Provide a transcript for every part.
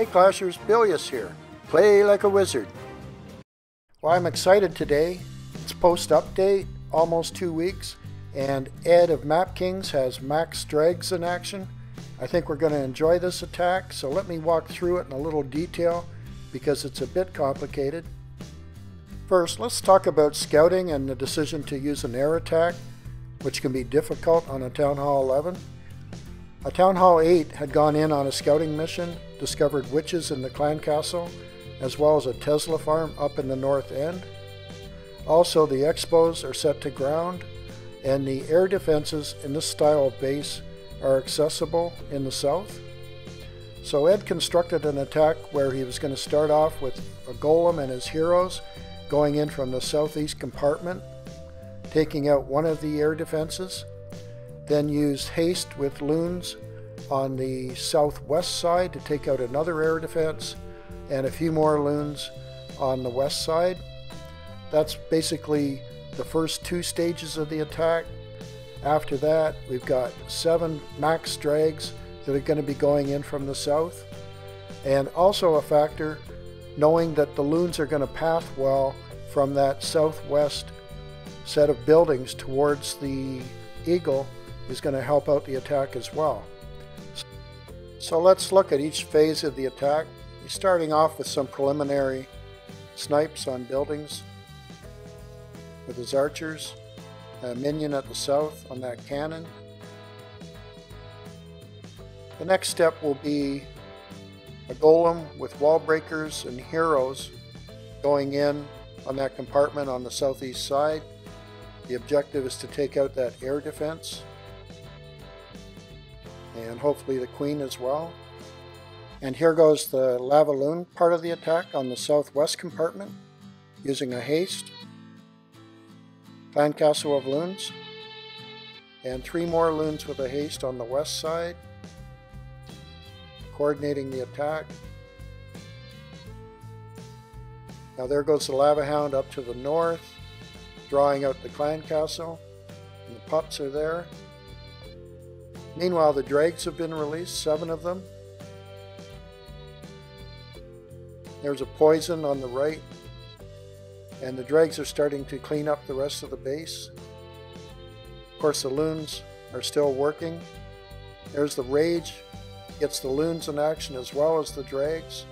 Hey Clashers, Billius here. Play like a wizard. Well, I'm excited today. It's post update, almost 2 weeks, and Ed of Map Kings has max drags in action. I think we're going to enjoy this attack, so let me walk through it in a little detail because it's a bit complicated. First, let's talk about scouting and the decision to use an air attack, which can be difficult on a Town Hall 11. A Town Hall 8 had gone in on a scouting mission, discovered witches in the clan castle, as well as a Tesla farm up in the north end. Also, the expos are set to ground, and the air defenses in this style of base are accessible in the south. So Ed constructed an attack where he was going to start off with a golem and his heroes going in from the southeast compartment, taking out one of the air defenses, then used haste with loons on the southwest side to take out another air defense, and a few more loons on the west side. That's basically the first 2 stages of the attack. After that, we've got 7 max drags that are going to be going in from the south, and also a factor, knowing that the loons are going to path well from that southwest set of buildings towards the eagle is going to help out the attack as well. So let's look at each phase of the attack. He's starting off with some preliminary snipes on buildings with his archers, a minion at the south on that cannon. The next step will be a golem with wall breakers and heroes going in on that compartment on the southeast side. The objective is to take out that air defense, and hopefully the queen as well. And here goes the lava loon part of the attack on the southwest compartment, using a haste, clan castle of loons, and 3 more loons with a haste on the west side, coordinating the attack. Now there goes the lava hound up to the north, drawing out the clan castle, and the pups are there. Meanwhile, the drags have been released, 7 of them. There's a poison on the right, and the drags are starting to clean up the rest of the base. Of course, the loons are still working. There's the rage, gets the loons in action as well as the drags.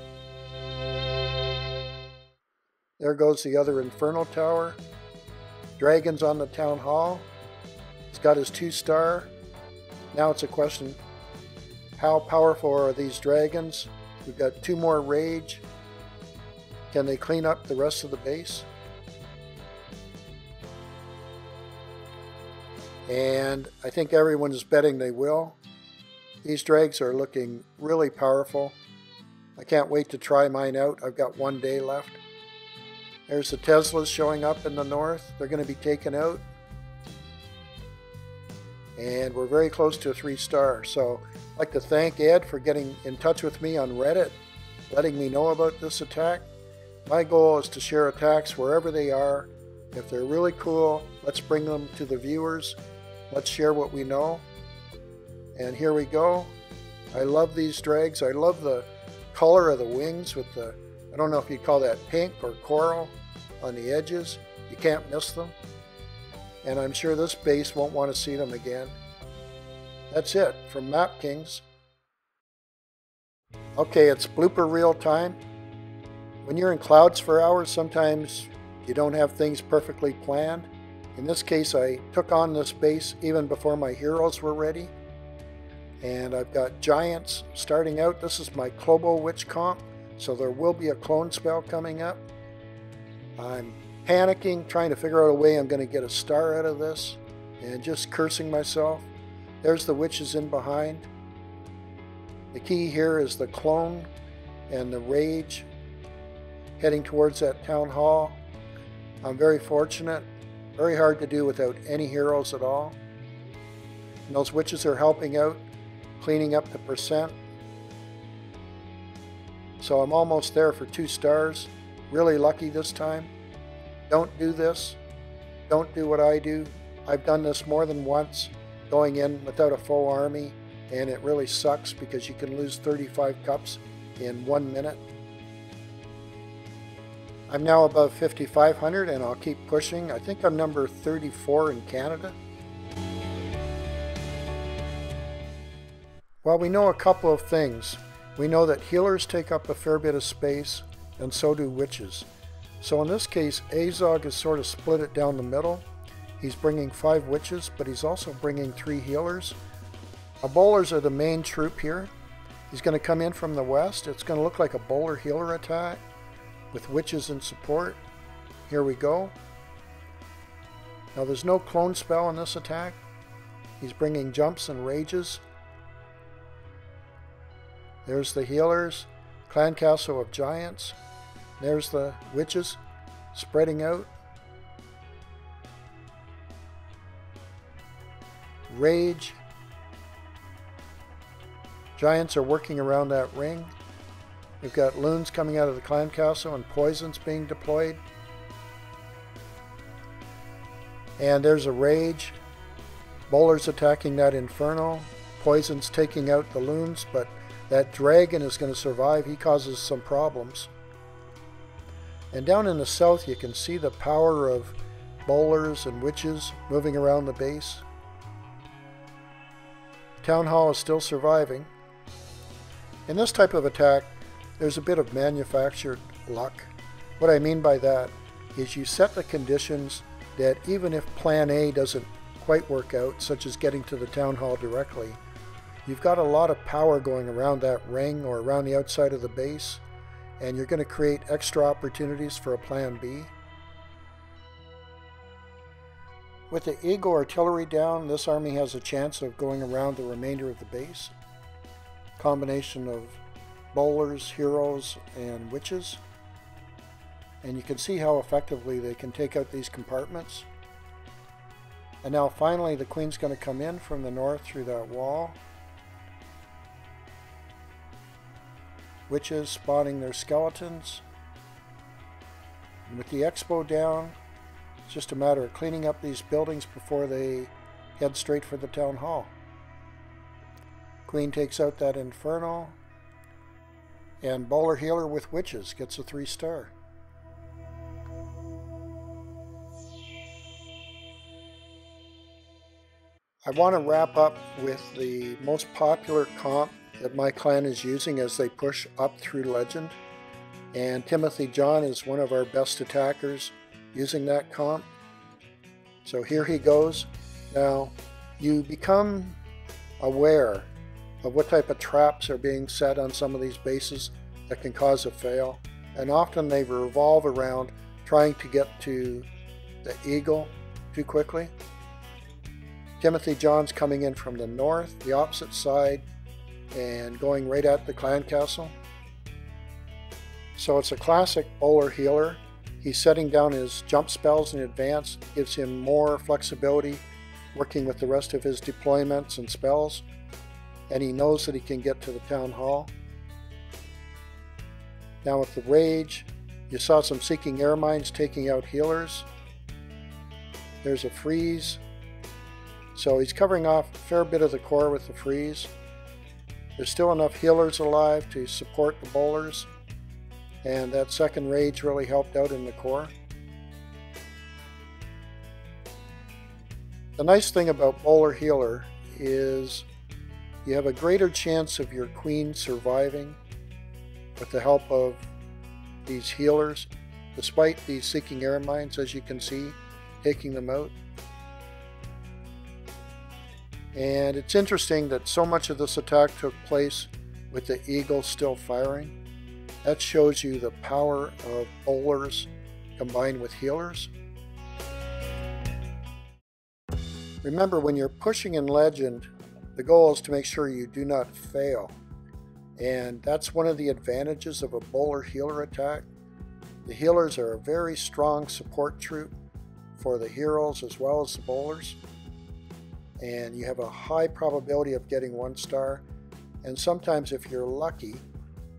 There goes the other Inferno Tower. Dragons on the Town Hall. He's got his 2-star. Now it's a question, how powerful are these dragons? We've got 2 more rage. Can they clean up the rest of the base? And I think everyone is betting they will. These drags are looking really powerful. I can't wait to try mine out. I've got 1 day left. There's the Teslas showing up in the north. They're going to be taken out. And we're very close to a 3-star. So I'd like to thank Ed for getting in touch with me on Reddit, letting me know about this attack. My goal is to share attacks wherever they are. If they're really cool, let's bring them to the viewers. Let's share what we know. And here we go. I love these drags. I love the color of the wings with the, I don't know if you'd call that pink or coral on the edges. You can't miss them. And I'm sure this base won't want to see them again. That's it from Map Kings. Okay, it's blooper reel time. When you're in clouds for hours, sometimes you don't have things perfectly planned. In this case, I took on this base even before my heroes were ready. And I've got giants starting out. This is my Clobo Witch comp, so there will be a clone spell coming up. I'm panicking, trying to figure out a way I'm going to get a star out of this, and just cursing myself. There's the witches in behind. The key here is the clone and the rage heading towards that town hall. I'm very fortunate. Very hard to do without any heroes at all. And those witches are helping out, cleaning up the percent. So I'm almost there for 2 stars. Really lucky this time. Don't do this. Don't do what I do. I've done this more than once, going in without a full army, and it really sucks because you can lose 35 cups in 1 minute. I'm now above 5,500 and I'll keep pushing. I think I'm number 34 in Canada. Well, we know a couple of things. We know that healers take up a fair bit of space, and so do witches. So in this case, Azog has sort of split it down the middle. He's bringing 5 witches, but he's also bringing 3 healers. Our bowlers are the main troop here. He's going to come in from the west. It's going to look like a bowler-healer attack with witches in support. Here we go. Now there's no clone spell in this attack. He's bringing jumps and rages. There's the healers, Clan Castle of Giants. There's the witches spreading out. Rage. Giants are working around that ring. We've got loons coming out of the Clan Castle and poisons being deployed. And there's a rage. Bowlers attacking that inferno. Poisons taking out the loons, but that dragon is going to survive. He causes some problems. And down in the south you can see the power of bowlers and witches moving around the base. Town Hall is still surviving. In this type of attack, there's a bit of manufactured luck. What I mean by that is you set the conditions that even if plan A doesn't quite work out, such as getting to the town hall directly, you've got a lot of power going around that ring or around the outside of the base, and you're going to create extra opportunities for a plan B. With the Eagle artillery down, this army has a chance of going around the remainder of the base. Combination of bowlers, heroes, and witches. And you can see how effectively they can take out these compartments. And now finally the Queen's going to come in from the north through that wall. Witches spotting their skeletons. And with the Expo down, it's just a matter of cleaning up these buildings before they head straight for the town hall. Queen takes out that inferno, and bowler healer with witches gets a 3-star. I want to wrap up with the most popular comp that my clan is using as they push up through Legend, and Timothy John is one of our best attackers using that comp. So here he goes. Now you become aware of what type of traps are being set on some of these bases that can cause a fail, and often they revolve around trying to get to the Eagle too quickly. Timothy John's coming in from the north, the opposite side, and going right at the clan castle. So it's a classic bowler healer. He's setting down his jump spells in advance, gives him more flexibility working with the rest of his deployments and spells, and he knows that he can get to the town hall. Now with the rage, you saw some Seeking Air Mines taking out healers. There's a freeze. So he's covering off a fair bit of the core with the freeze. There's still enough healers alive to support the bowlers, and that second rage really helped out in the core. The nice thing about bowler healer is you have a greater chance of your queen surviving with the help of these healers, despite these Seeking Air Mines, as you can see, taking them out. And it's interesting that so much of this attack took place with the Eagle still firing. That shows you the power of bowlers combined with healers. Remember, when you're pushing in Legend, the goal is to make sure you do not fail. And that's one of the advantages of a bowler healer attack. The healers are a very strong support troop for the heroes as well as the bowlers. And you have a high probability of getting 1 star. And sometimes if you're lucky,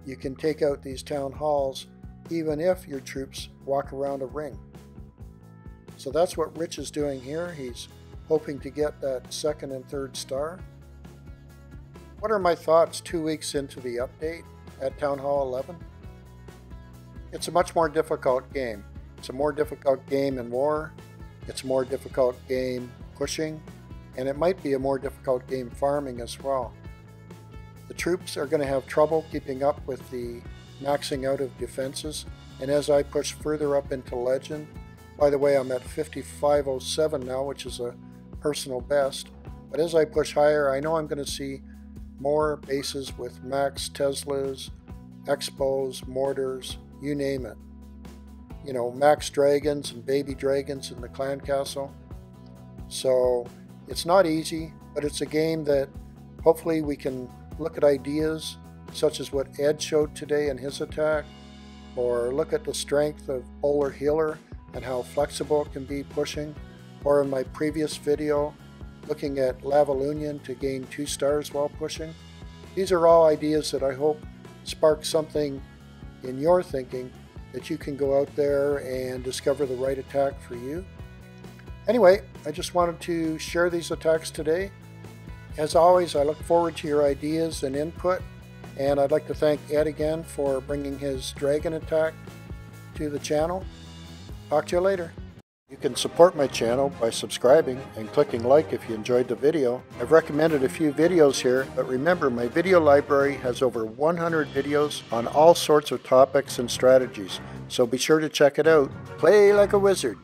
you can take out these town halls even if your troops walk around a ring. So that's what Rich is doing here. He's hoping to get that 2nd and 3rd star. What are my thoughts 2 weeks into the update? at Town Hall 11? It's a much more difficult game. It's a more difficult game in war, it's a more difficult game pushing, and it might be a more difficult game farming as well. The troops are going to have trouble keeping up with the maxing out of defenses, and as I push further up into Legend, by the way, I'm at 5507 now, which is a personal best, but as I push higher, I know I'm going to see more bases with max Teslas, Expos, mortars, you name it. You know, max dragons and baby dragons in the clan castle. So it's not easy, but it's a game that hopefully we can look at ideas such as what Ed showed today in his attack, or look at the strength of Bowler Healer and how flexible it can be pushing, or in my previous video looking at Lavalunion to gain 2 stars while pushing. These are all ideas that I hope spark something in your thinking that you can go out there and discover the right attack for you. Anyway, I just wanted to share these attacks today. As always, I look forward to your ideas and input, and I'd like to thank Ed again for bringing his dragon attack to the channel. Talk to you later. You can support my channel by subscribing and clicking like if you enjoyed the video. I've recommended a few videos here, but remember, my video library has over 100 videos on all sorts of topics and strategies, so be sure to check it out. Play like a wizard.